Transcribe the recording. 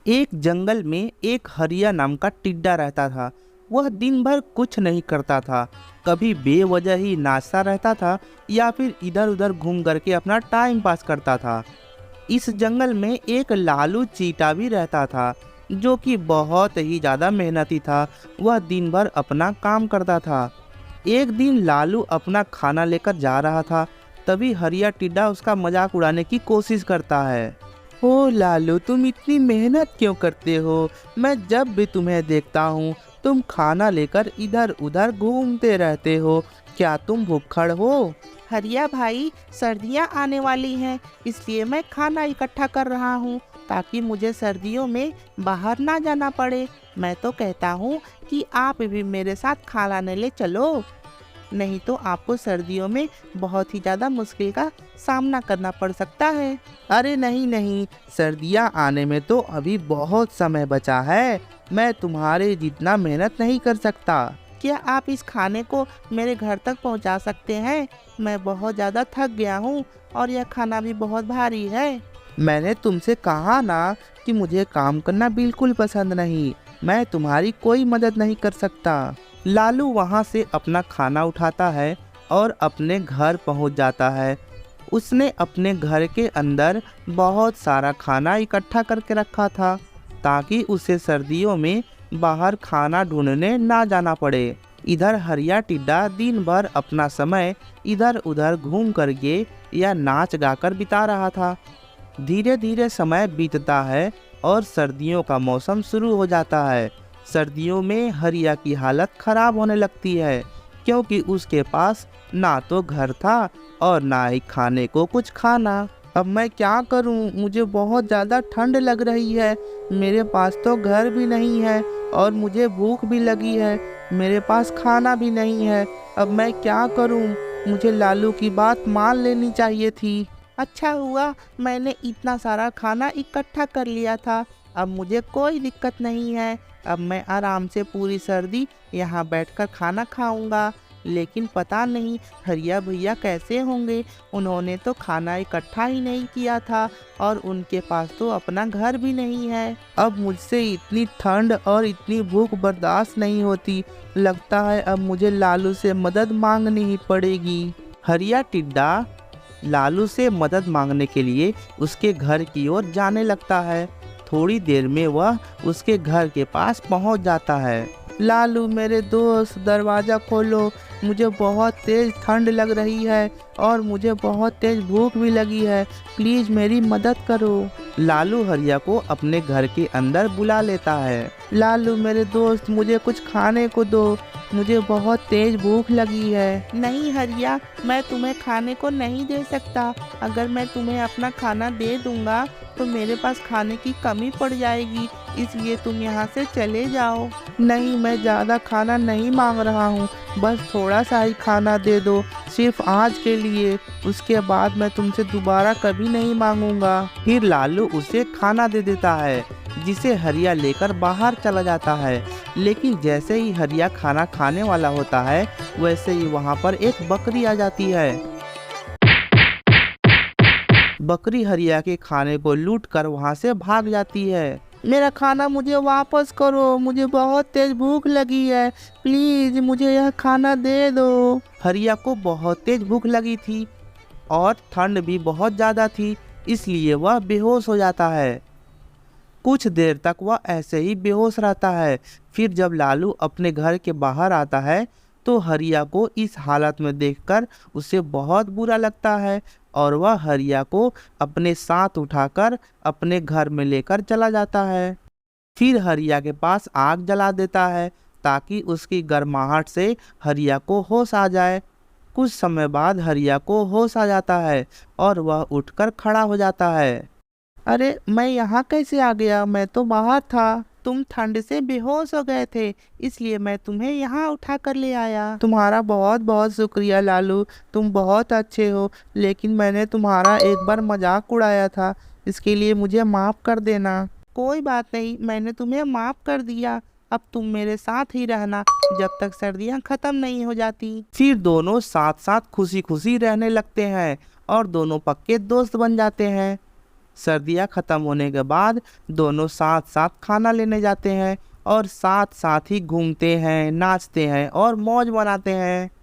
एक जंगल में एक हरिया नाम का टिड्डा रहता था। वह दिन भर कुछ नहीं करता था। कभी बेवजह ही नाचता रहता था या फिर इधर उधर घूम करके अपना टाइम पास करता था। इस जंगल में एक लालू चीता भी रहता था, जो कि बहुत ही ज़्यादा मेहनती था। वह दिन भर अपना काम करता था। एक दिन लालू अपना खाना लेकर जा रहा था। तभी हरिया टिड्डा उसका मजाक उड़ाने की कोशिश करता है। ओ लालू, तुम इतनी मेहनत क्यों करते हो? मैं जब भी तुम्हें देखता हूँ तुम खाना लेकर इधर उधर घूमते रहते हो। क्या तुम भूखड़ हो? हरिया भाई, सर्दियाँ आने वाली हैं, इसलिए मैं खाना इकट्ठा कर रहा हूँ ताकि मुझे सर्दियों में बाहर ना जाना पड़े। मैं तो कहता हूँ कि आप भी मेरे साथ खाना लाने ले चलो, नहीं तो आपको सर्दियों में बहुत ही ज़्यादा मुश्किल का सामना करना पड़ सकता है। अरे नहीं नहीं, सर्दियाँ आने में तो अभी बहुत समय बचा है। मैं तुम्हारे जितना मेहनत नहीं कर सकता। क्या आप इस खाने को मेरे घर तक पहुंचा सकते हैं? मैं बहुत ज़्यादा थक गया हूं और यह खाना भी बहुत भारी है। मैंने तुमसे कहा ना कि मुझे काम करना बिल्कुल पसंद नहीं। मैं तुम्हारी कोई मदद नहीं कर सकता। लालू वहाँ से अपना खाना उठाता है और अपने घर पहुँच जाता है। उसने अपने घर के अंदर बहुत सारा खाना इकट्ठा करके रखा था, ताकि उसे सर्दियों में बाहर खाना ढूंढने ना जाना पड़े। इधर हरिया टिड्डा दिन भर अपना समय इधर उधर घूम करके या नाच गाकर बिता रहा था। धीरे धीरे समय बीतता है और सर्दियों का मौसम शुरू हो जाता है। सर्दियों में हरिया की हालत खराब होने लगती है, क्योंकि उसके पास ना तो घर था और ना ही खाने को कुछ खाना। अब मैं क्या करूं? मुझे बहुत ज़्यादा ठंड लग रही है। मेरे पास तो घर भी नहीं है और मुझे भूख भी लगी है। मेरे पास खाना भी नहीं है। अब मैं क्या करूं? मुझे लालू की बात मान लेनी चाहिए थी। अच्छा हुआ मैंने इतना सारा खाना इकट्ठा कर लिया था। अब मुझे कोई दिक्कत नहीं है। अब मैं आराम से पूरी सर्दी यहाँ बैठकर खाना खाऊंगा। लेकिन पता नहीं हरिया भैया कैसे होंगे। उन्होंने तो खाना इकट्ठा ही नहीं किया था और उनके पास तो अपना घर भी नहीं है। अब मुझसे इतनी ठंड और इतनी भूख बर्दाश्त नहीं होती। लगता है अब मुझे लालू से मदद मांगनी ही पड़ेगी। हरिया टिड्डा लालू से मदद मांगने के लिए उसके घर की ओर जाने लगता है। थोड़ी देर में वह उसके घर के पास पहुंच जाता है। लालू मेरे दोस्त, दरवाज़ा खोलो। मुझे बहुत तेज़ ठंड लग रही है और मुझे बहुत तेज़ भूख भी लगी है। प्लीज़ मेरी मदद करो। लालू हरिया को अपने घर के अंदर बुला लेता है। लालू मेरे दोस्त, मुझे कुछ खाने को दो। मुझे बहुत तेज़ भूख लगी है। नहीं हरिया, मैं तुम्हें खाने को नहीं दे सकता। अगर मैं तुम्हें अपना खाना दे दूंगा तो मेरे पास खाने की कमी पड़ जाएगी, इसलिए तुम यहाँ से चले जाओ। नहीं, मैं ज़्यादा खाना नहीं मांग रहा हूँ। बस थोड़ा सा ही खाना दे दो, सिर्फ आज के लिए। उसके बाद मैं तुमसे दोबारा कभी नहीं मांगूंगा। फिर लालू उसे खाना दे देता है, जिसे हरिया लेकर बाहर चला जाता है। लेकिन जैसे ही हरिया खाना खाने वाला होता है, वैसे ही वहाँ पर एक बकरी आ जाती है। बकरी हरिया के खाने को लूट कर वहाँ से भाग जाती है। मेरा खाना मुझे वापस करो, मुझे बहुत तेज भूख लगी है। प्लीज मुझे यह खाना दे दो। हरिया को बहुत तेज भूख लगी थी और ठंड भी बहुत ज़्यादा थी, इसलिए वह बेहोश हो जाता है। कुछ देर तक वह ऐसे ही बेहोश रहता है। फिर जब लालू अपने घर के बाहर आता है, तो हरिया को इस हालत में देखकर उसे बहुत बुरा लगता है और वह हरिया को अपने साथ उठाकर अपने घर में लेकर चला जाता है। फिर हरिया के पास आग जला देता है, ताकि उसकी गर्माहट से हरिया को होश आ जाए। कुछ समय बाद हरिया को होश आ जाता है और वह उठकर खड़ा हो जाता है। अरे मैं यहाँ कैसे आ गया? मैं तो बाहर था। तुम ठंड से बेहोश हो गए थे, इसलिए मैं तुम्हें यहाँ उठा कर ले आया। तुम्हारा बहुत बहुत शुक्रिया लालू, तुम बहुत अच्छे हो। लेकिन मैंने तुम्हारा एक बार मजाक उड़ाया था, इसके लिए मुझे माफ़ कर देना। कोई बात नहीं, मैंने तुम्हें माफ़ कर दिया। अब तुम मेरे साथ ही रहना जब तक सर्दियाँ ख़त्म नहीं हो जाती। फिर दोनों साथ साथ खुशी खुशी रहने लगते हैं और दोनों पक्के दोस्त बन जाते हैं। सर्दियाँ ख़त्म होने के बाद दोनों साथ साथ खाना लेने जाते हैं और साथ साथ ही घूमते हैं, नाचते हैं और मौज मनाते हैं।